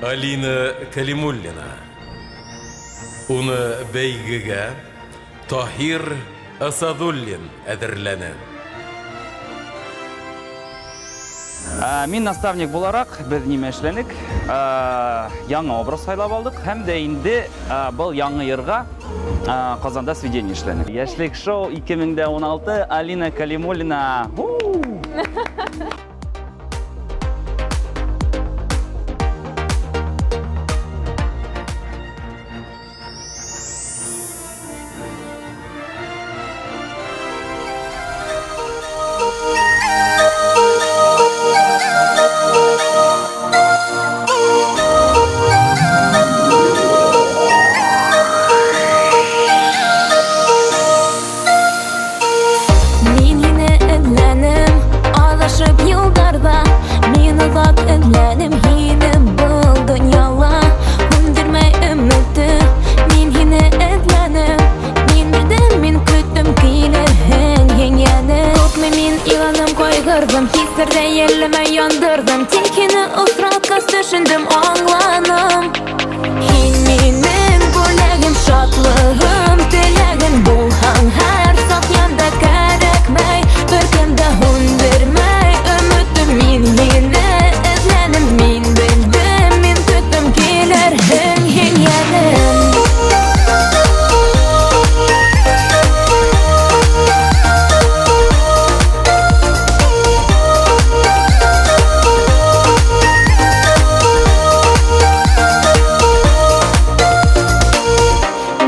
Алина Калимуллина. Уны бәйгегә Таһир Асадуллин әҙерләне. Мин наставник буларак, без нимә эшләнек, яңа образ сайлап алдык, һәм дә инде был яңы йырга Казанда сведение эшләнек. Йәшлек шоу 2016, Алина Калимуллина. Эҙләнем һине был донъяла, һүндермәй өмөтөм. Мин һине эҙләнем, мин белдем, мин көттөм килерһең һиңәне. Күпме мин иланым, ҡайғырҙым, хистәрҙә йәлләмә яндырҙым. Тик һине осраткас төшөндөм, аңланым. Һин минең бүләгем, шатлығым, теләгем булһаң һәр саҡ янда кәрәкмәй. Бер кем дә һүндермәй өмөтөм, мин һине min bildim, min көттөм килерһең һиңәнем.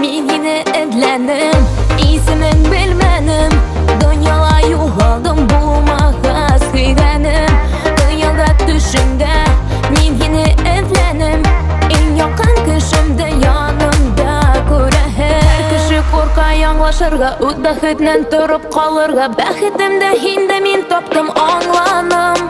Мин һине эҙләнем, исемен белмәнем. Донъяла юғалдым, булмағас һөйгәнем. Донъяда төшөмдә мин һине эҙләнем, иң яҡын кешемде янымда күрәһең. Һәр кеше ҡурҡа яңлашырға, үҙ бәхетенән тороп ҡалырға. Бәхетемде һиндә мин таптым, аңланым.